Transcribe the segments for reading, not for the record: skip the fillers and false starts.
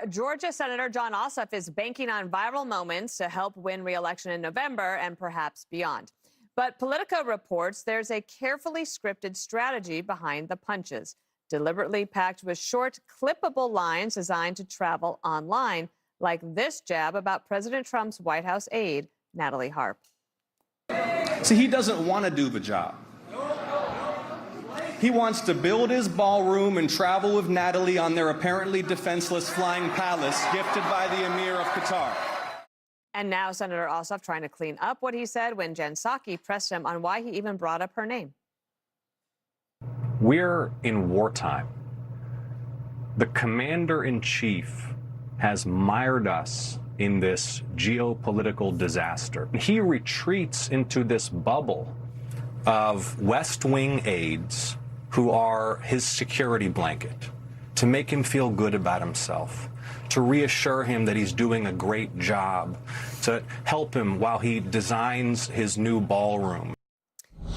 Georgia Senator Jon Ossoff is banking on viral moments to help win re-election in November and perhaps beyond. But Politico reports there's a carefully scripted strategy behind the punches, deliberately packed with short, clippable lines designed to travel online, like this jab about President Trump's White House aide, Natalie Harp. See, he doesn't want to do the job. He wants to build his ballroom and travel with Natalie on their apparently defenseless flying palace gifted by the Emir of Qatar. And now Senator Ossoff trying to clean up what he said when Jen Psaki pressed him on why he even brought up her name. We're in wartime. The commander-in-chief has mired us in this geopolitical disaster. He retreats into this bubble of West Wing aides who are his security blanket to make him feel good about himself, to reassure him that he's doing a great job, to help him while he designs his new ballroom.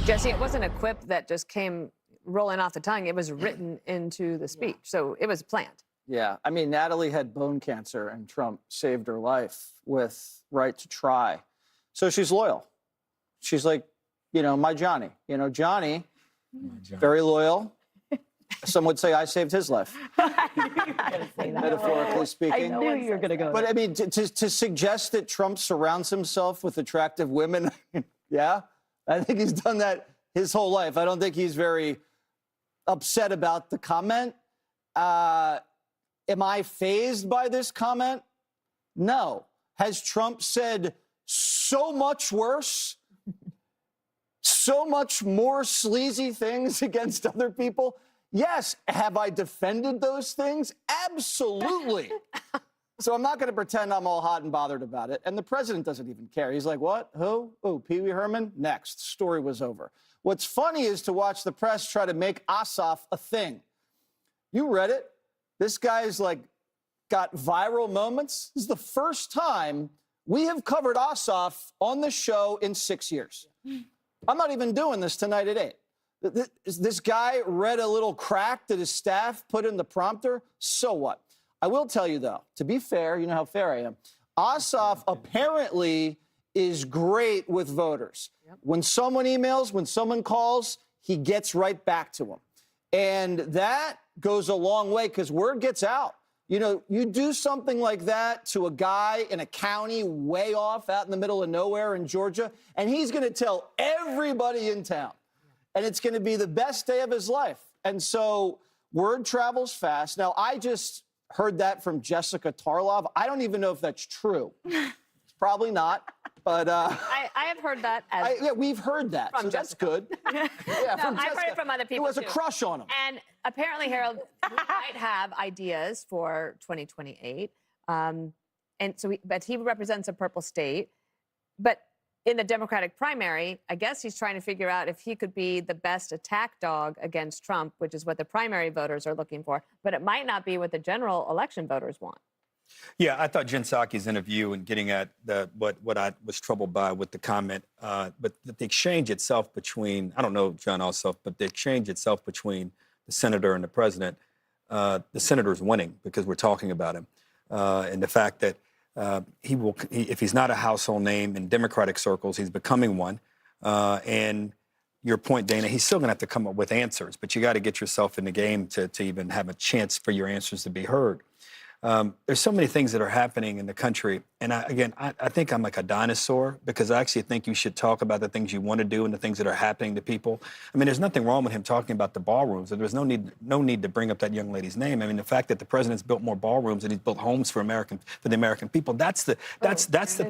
Jesse, it wasn't a quip that just came rolling off the tongue. It was written into the speech, so it was planned. Yeah, I mean, Natalie had bone cancer, and Trump saved her life with right to try. So she's loyal. She's like, you know, my Johnny. You know, Johnny, very loyal. Some would say I saved his life. Metaphorically speaking. I knew you were going to go But there. I mean, to suggest that Trump surrounds himself with attractive women, yeah, I think he's done that his whole life. I don't think he's very upset about the comment. Am I fazed by this comment? No. Has Trump said so much worse, so much more sleazy things against other people? Yes. Have I defended those things? Absolutely. So I'm not going to pretend I'm all hot and bothered about it. And the president doesn't even care. He's like, what? Who? Oh, Pee Wee Herman? Next. Story was over. What's funny is to watch the press try to make Ossoff a thing. You read it. This guy's like got viral moments. This is the first time we have covered Ossoff on the show in 6 years. I'm not even doing this tonight at 8. This guy read a little crack that his staff put in the prompter. So what? I will tell you, though, to be fair, you know how fair I am, Ossoff apparently is great with voters. Yep. When someone emails, when someone calls, he gets right back to them. And that goes a long way because word gets out. You know, you do something like that to a guy in a county way off out in the middle of nowhere in Georgia, and he's going to tell everybody in town. And it's going to be the best day of his life. And so word travels fast. Now, I just heard that from Jessica Tarlov. I don't even know if that's true. It's probably not. But I have heard that. Yeah, we've heard that. So that's good. Yeah, no, I've heard it from other people. Who has a crush on him. And apparently, Harold, he might have ideas for 2028. And so, but he represents a purple state. But in the Democratic primary, I guess he's trying to figure out if he could be the best attack dog against Trump, which is what the primary voters are looking for. But it might not be what the general election voters want. Yeah, I thought Jen Psaki's interview and getting at what I was troubled by with the comment, but the exchange itself between, I don't know Jon Ossoff, but the exchange itself between the senator and the president, the senator's winning because we're talking about him. And the fact that if he's not a household name in Democratic circles, he's becoming one. And your point, Dana, he's still going to have to come up with answers, but you got to get yourself in the game to even have a chance for your answers to be heard. There's so many things that are happening in the country. And I think I'm like a dinosaur because I actually think you should talk about the things you want to do and the things that are happening to people. I mean, there's nothing wrong with him talking about the ballrooms. There's no need to bring up that young lady's name. I mean, the fact that the president's built more ballrooms and he's built homes for the American people, that's the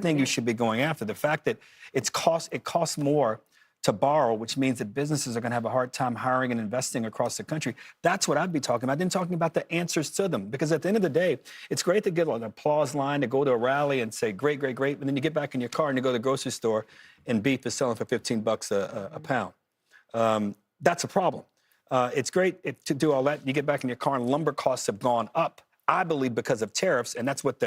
thing you should be going after. The fact that it costs more to borrow, which means that businesses are going to have a hard time hiring and investing across the country. That's what I'd be talking about. Then talking about the answers to them. Because at the end of the day, it's great to get an applause line, to go to a rally and say, great, great, great. But then you get back in your car and you go to the grocery store and beef is selling for $15 a pound. That's a problem. It's great to do all that. You get back in your car and lumber costs have gone up. I believe because of tariffs, and that's what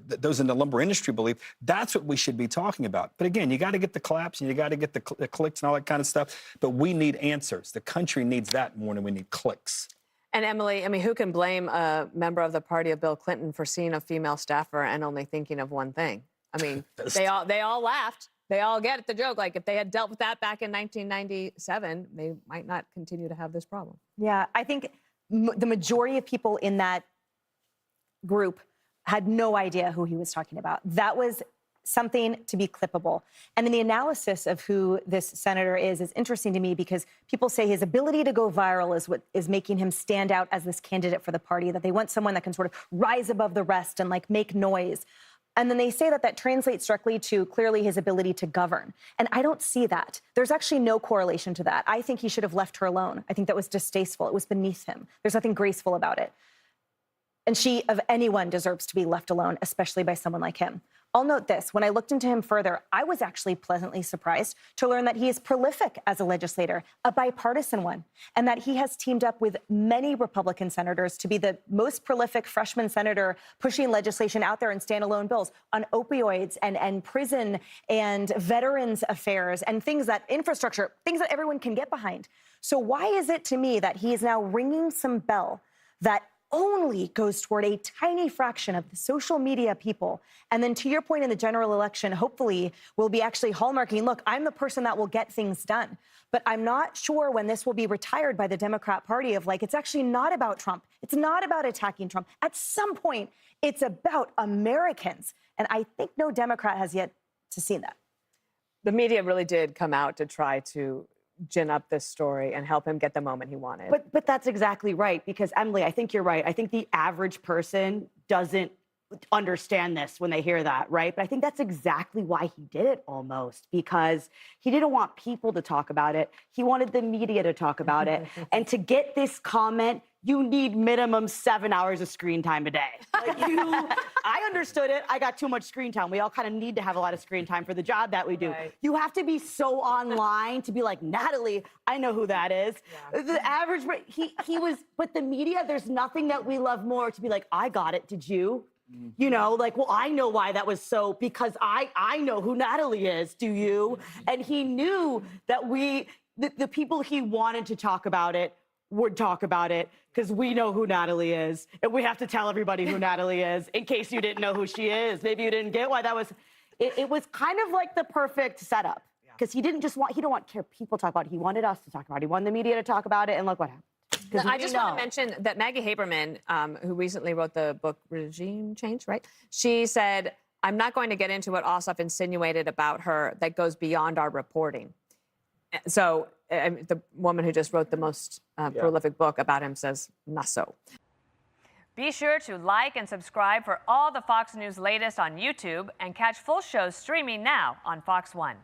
those in the lumber industry believe. That's what we should be talking about. But again, you got to get the claps and you got to get the clicks and all that kind of stuff. But we need answers. The country needs that more than we need clicks. And Emily, I mean, who can blame a member of the party of Bill Clinton for seeing a female staffer and only thinking of one thing? I mean, they all laughed. They all get the joke. Like, if they had dealt with that back in 1997, they might not continue to have this problem. Yeah, I think the majority of people in that group had no idea who he was talking about. That was something to be clippable. And in the analysis of who this senator is interesting to me because people say his ability to go viral is what is making him stand out as this candidate for the party, that they want someone that can sort of rise above the rest and like make noise. And then they say that that translates directly to clearly his ability to govern. And I don't see that. There's actually no correlation to that. I think he should have left her alone. I think that was distasteful. It was beneath him. There's nothing graceful about it. And she, of anyone, deserves to be left alone, especially by someone like him. I'll note this. When I looked into him further, I was actually pleasantly surprised to learn that he is prolific as a legislator, a bipartisan one, and that he has teamed up with many Republican senators to be the most prolific freshman senator pushing legislation out there in standalone bills on opioids and prison and veterans affairs and things that infrastructure, things that everyone can get behind. So why is it to me that he is now ringing some bell that only goes toward a tiny fraction of the social media people? And then to your point, in the general election, hopefully we'll be actually hallmarking, look, I'm the person that will get things done. But I'm not sure when this will be retired by the Democrat Party of like, it's actually not about Trump. It's not about attacking Trump. At some point, it's about Americans. And I think no Democrat has yet to see that. The media really did come out to try to gin up this story and help him get the moment he wanted. But that's exactly right, because Emily, I think you're right. I think the average person doesn't understand this when they hear that, right? But I think that's exactly why he did it almost, because he didn't want people to talk about it. He wanted the media to talk about it. And to get this comment, you need minimum 7 hours of screen time a day. Like I understood it. I got too much screen time. We all kind of need to have a lot of screen time for the job that we do. Right. You have to be so online to be like, Natalie, I know who that is. Yeah. The average, he was, but the media, there's nothing that we love more to be like, I got it, did you? You know, like, well, I know why that was so, because I know who Natalie is, do you? And he knew that the people he wanted to talk about it would talk about it, because we know who Natalie is. And we have to tell everybody who Natalie is, in case you didn't know who she is. Maybe you didn't get why that was. It was kind of like the perfect setup, because he didn't care people talk about it. He wanted us to talk about it. He wanted the media to talk about it, and look what happened. I just want to mention that Maggie Haberman, who recently wrote the book Regime Change, right? She said, I'm not going to get into what Ossoff insinuated about her that goes beyond our reporting. So the woman who just wrote the most prolific book about him says, not so. Be sure to like and subscribe for all the Fox News latest on YouTube, and catch full shows streaming now on Fox One.